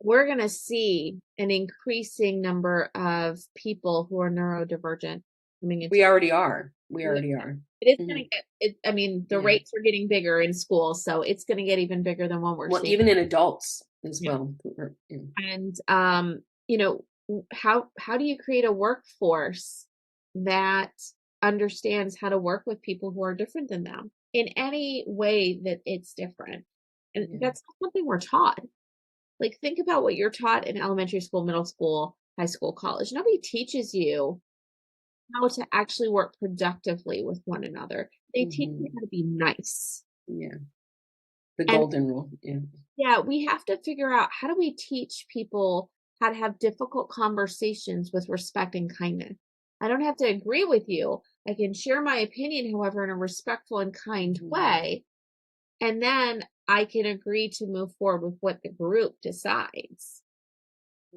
we're going to see an increasing number of people who are neurodivergent coming into.
We already are. We
Yeah,
already are.
it is going
Mhm.
to get it. I mean, the
Yeah.
rates are getting bigger in school, so it's going to get even bigger than what we're
Well,
seeing.
even in adults as
Yeah.
well. Yeah.
And how do you create a workforce that understands how to work with people who are different than them in any way that it's different? And
Yeah.
that's not something we're taught. Like, think about what you're taught in elementary school, middle school, high school, college. Nobody teaches you how to actually work productively with one another. They teach you
Mhm.
how to be nice.
Yeah. The
And
golden rule. Yeah.
yeah, we have to figure out, how do we teach people how to have difficult conversations with respect and kindness? I don't have to agree with you. I can share my opinion, however, in a respectful and kind
Mhm.
way. And then I can agree to move forward with what the group decides.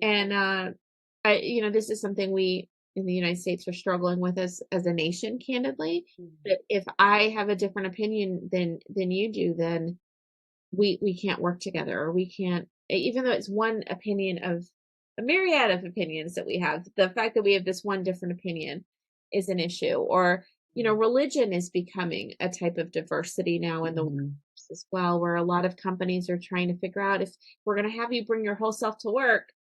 And this is something we in the United States are struggling with as a nation, candidly.
Mhm.
That if I have a different opinion than you do, then we can't work together, or we can't, even though it's one opinion of a myriad of opinions that we have. The fact that we have this one different opinion is an issue. Or religion is becoming a type of diversity now in the
Mhm.
workforce as well, where a lot of companies are trying to figure out, if we're going to have you bring your whole self to work,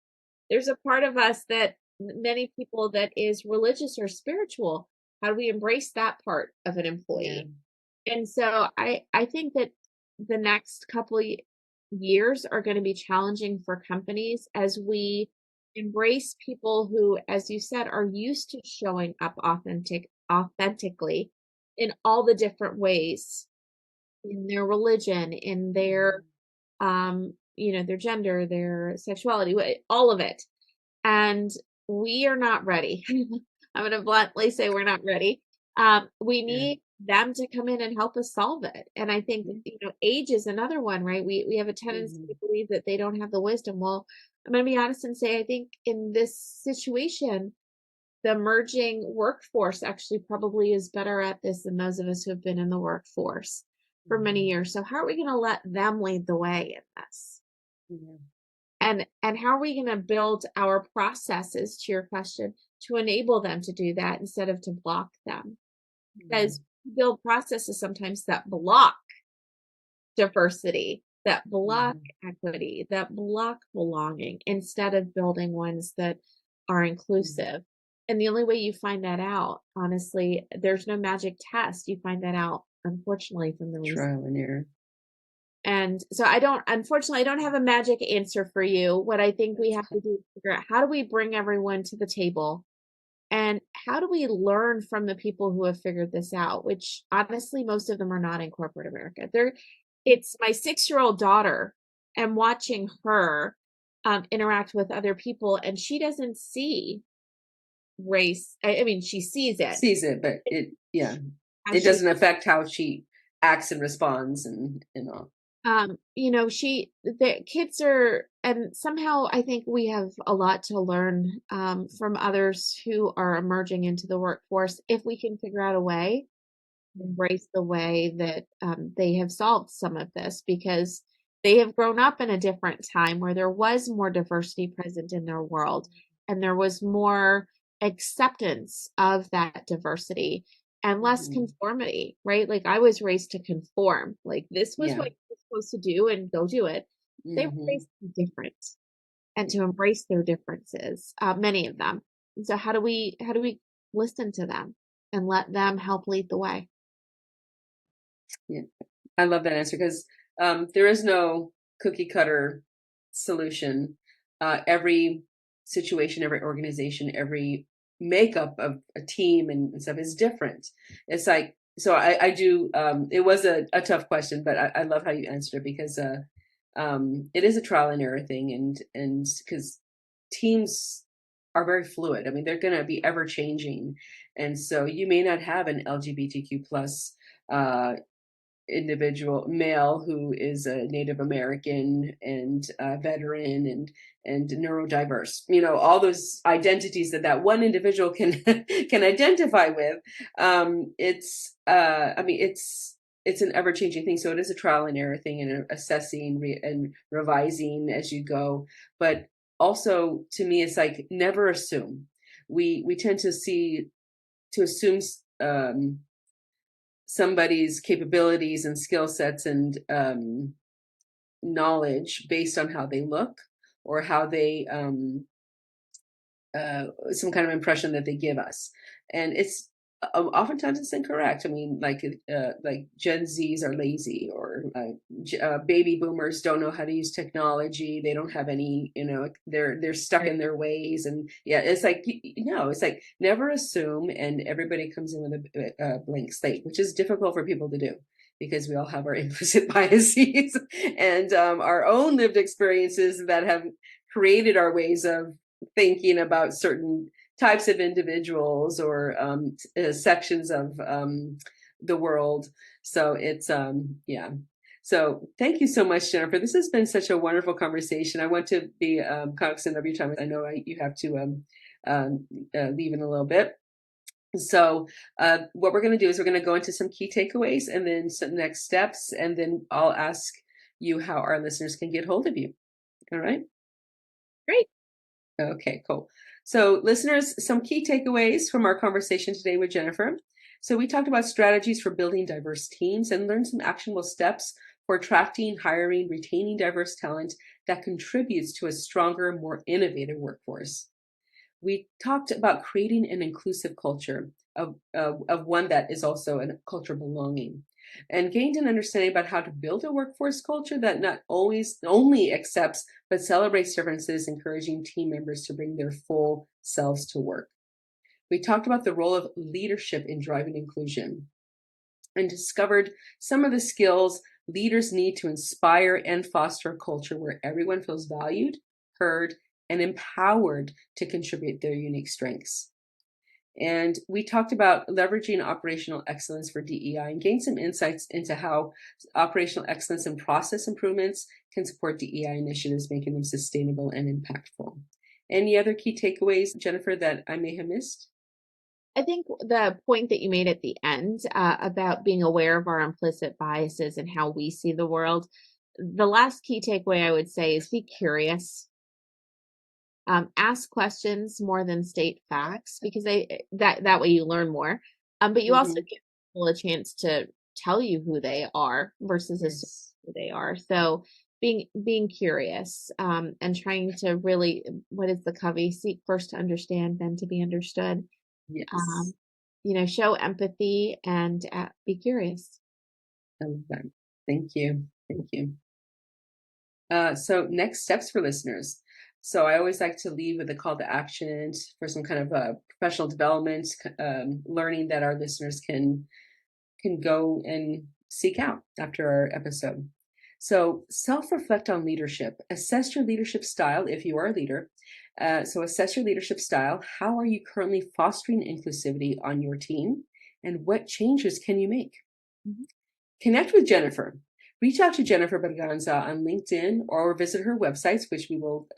there's a part of us that many people that is religious or spiritual. How do we embrace that part of an
Yeah.
employee? And so I think that the next couple of years are going to be challenging for companies as we embrace people who, as you said, are used to showing up authentically in all the different ways, in their religion, in their
Mhm.
their gender, their sexuality, all of it. And we are not ready. I'm going to bluntly say we're not ready. We
Yeah.
need them to come in and help us solve it. And I think, age is another one, right? We have a tendency to believe that they don't have the wisdom. Well, I'm going to be honest and say, I think in this situation, the emerging workforce actually probably is better at this than those of us who have been in the workforce for many years. So how are we going to let them lead the way in this? And how are we going to build our processes, to your question, to enable them to do that instead of to block them? Because build processes sometimes that block diversity, that block equity, that block belonging, instead of building ones that are inclusive. And the only way you find that out, honestly, there's no magic test. You find that out, unfortunately, from the research.
Trial and error.
And so unfortunately, I don't have a magic answer for you. What I think we have to do is figure out, how do we bring everyone to the table? And how do we learn from the people who have figured this out? Which honestly, most of them are not in corporate America. It's my 6-year-old daughter, and watching her interact with other people, and she doesn't see race. I mean, she sees it,
but it doesn't affect how she acts and responds and all.
The kids are, and somehow I think we have a lot to learn from others who are emerging into the workforce, if we can figure out a way to embrace the way that they have solved some of this, because they have grown up in a different time where there was more diversity present in their world, and there was more acceptance of that diversity and less conformity, right? Like, I was raised to conform. Like, this was what you're supposed to do, and go do it. They were raised to be different and to embrace their differences, many of them. And so how do we listen to them and let them help lead the way?
Yeah, I love that answer, because there is no cookie cutter solution. Every situation, every organization, every makeup of a team and stuff is different. It's like, so I do, it was a tough question, but I love how you answered it, because it is a trial and error thing, and because teams are very fluid. I mean, they're going to be ever changing. And so you may not have an LGBTQ plus individual male who is a Native American and veteran and neurodiverse, all those identities that one individual can can identify with. It's an ever-changing thing, so it is a trial and error thing, and assessing and revising as you go. But also, to me, it's like, never assume. We tend to assume somebody's capabilities and skill sets and knowledge based on how they look, or how they some kind of impression that they give us. And it's oftentimes it's incorrect. I mean, like Gen Zs are lazy, or baby boomers don't know how to use technology. They don't have any, they're stuck in their ways. And it's like, it's like, never assume. And everybody comes in with a blank slate, which is difficult for people to do, because we all have our implicit biases and our own lived experiences that have created our ways of thinking about certain types of individuals, or sections of the world. So it's So thank you so much, Jennifer. This has been such a wonderful conversation. I want to be cognizant of your time. I know you have to leave in a little bit. So what we're going to do is we're going to go into some key takeaways, and then some next steps, and then I'll ask you how our listeners can get hold of you. All right?
Great.
Okay, cool. So listeners, some key takeaways from our conversation today with Jennifer. So we talked about strategies for building diverse teams, and learned some actionable steps for attracting, hiring, retaining diverse talent that contributes to a stronger, more innovative workforce. We talked about creating an inclusive culture of one that is also a culture of belonging, and gained an understanding about how to build a workforce culture that not only accepts, but celebrates differences, encouraging team members to bring their full selves to work. We talked about the role of leadership in driving inclusion, and discovered some of the skills leaders need to inspire and foster a culture where everyone feels valued, heard, and empowered to contribute their unique strengths. And we talked about leveraging operational excellence for DEI and gained some insights into how operational excellence and process improvements can support DEI initiatives, making them sustainable and impactful. Any other key takeaways, Jennifer, that I may have missed?
I think the point that you made at the end about being aware of our implicit biases and how we see the world, the last key takeaway I would say is be curious. Ask questions more than state facts, because that way you learn more. But you also give people a chance to tell you who they are versus assuming who they are. So being curious and trying to really, what is the Covey? Seek first to understand, then to be understood.
Yes.
Show empathy and be curious.
I love that. Thank you. Thank you. So next steps for listeners. So I always like to leave with a call to action for some kind of professional development, learning that our listeners can go and seek out after our episode. So self-reflect on leadership. Assess your leadership style if you are a leader. So assess your leadership style. How are you currently fostering inclusivity on your team? And what changes can you make? Connect with Jennifer. Reach out to Jennifer Braganza on LinkedIn or visit her websites, which we will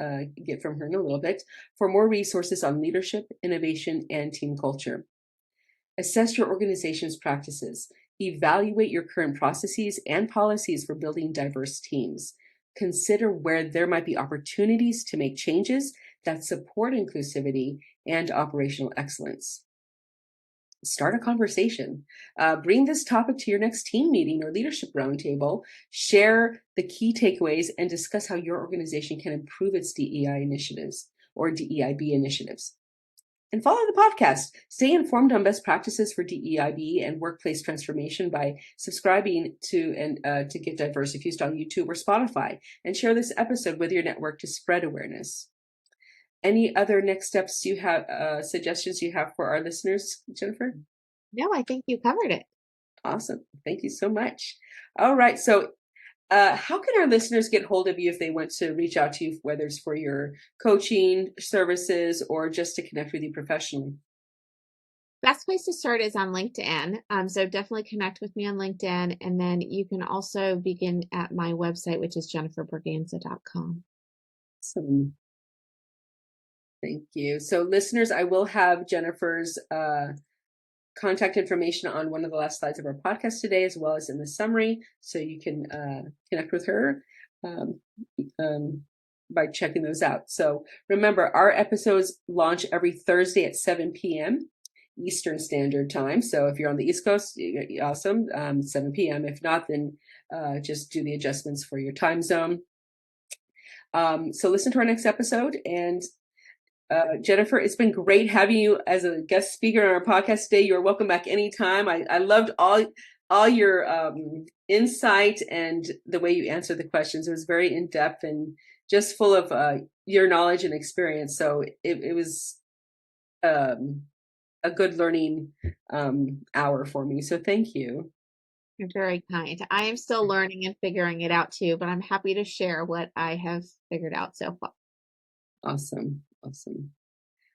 get from her in a little bit, for more resources on leadership, innovation, and team culture. Assess your organization's practices. Evaluate your current processes and policies for building diverse teams. Consider where there might be opportunities to make changes that support inclusivity and operational excellence. Start a conversation. Bring this topic to your next team meeting or leadership roundtable. Share the key takeaways and discuss how your organization can improve its DEI initiatives or DEIB initiatives. And follow the podcast. Stay informed on best practices for DEIB and workplace transformation by subscribing to Get Diversifused on YouTube or Spotify, and share this episode with your network to spread awareness. Any other next steps you have, suggestions you have for our listeners, Jennifer?
No, I think you covered it.
Awesome. Thank you so much. All right. So how can our listeners get hold of you if they want to reach out to you, whether it's for your coaching services or just to connect with you professionally?
Best place to start is on LinkedIn. So definitely connect with me on LinkedIn. And then you can also begin at my website, which is jenniferbraganza.com.
Awesome. Thank you. So listeners, I will have Jennifer's contact information on one of the last slides of our podcast today, as well as in the summary. So you can connect with her by checking those out. So remember, our episodes launch every Thursday at 7 p.m. Eastern Standard Time. So if you're on the East Coast, awesome, 7 p.m. If not, then just do the adjustments for your time zone. So listen to our next episode. And Jennifer, it's been great having you as a guest speaker on our podcast today. You're welcome back anytime. I loved all your insight and the way you answered the questions. It was very in-depth and just full of your knowledge and experience. So it was a good learning hour for me. So thank you.
You're very kind. I am still learning and figuring it out too, but I'm happy to share what I have figured out so far.
Awesome. Awesome.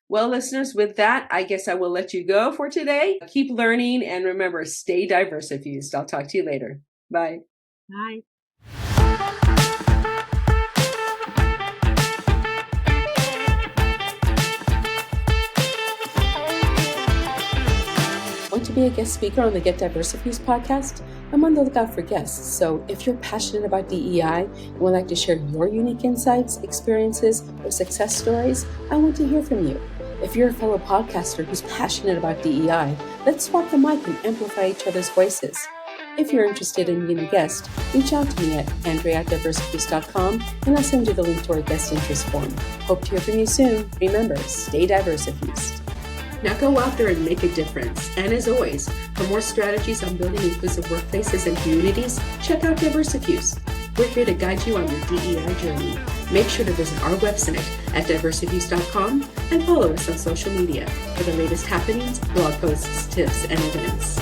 Well, listeners, with that, I guess I will let you go for today. Keep learning and remember, stay diversifused. I'll talk to you later. Bye.
Bye.
Want to be a guest speaker on the Get Diversifused podcast? I'm on the lookout for guests. So if you're passionate about DEI and would like to share your unique insights, experiences, or success stories, I want to hear from you. If you're a fellow podcaster who's passionate about DEI, let's swap the mic and amplify each other's voices. If you're interested in being a guest, reach out to me at Andrea@diversifuse.com and I'll send you the link to our guest interest form. Hope to hear from you soon. Remember, stay diversifused. Now go out there and make a difference. And as always, for more strategies on building inclusive workplaces and communities, check out Diversifuse. We're here to guide you on your DEI journey. Make sure to visit our website at diversifuse.com and follow us on social media for the latest happenings, blog posts, tips, and events.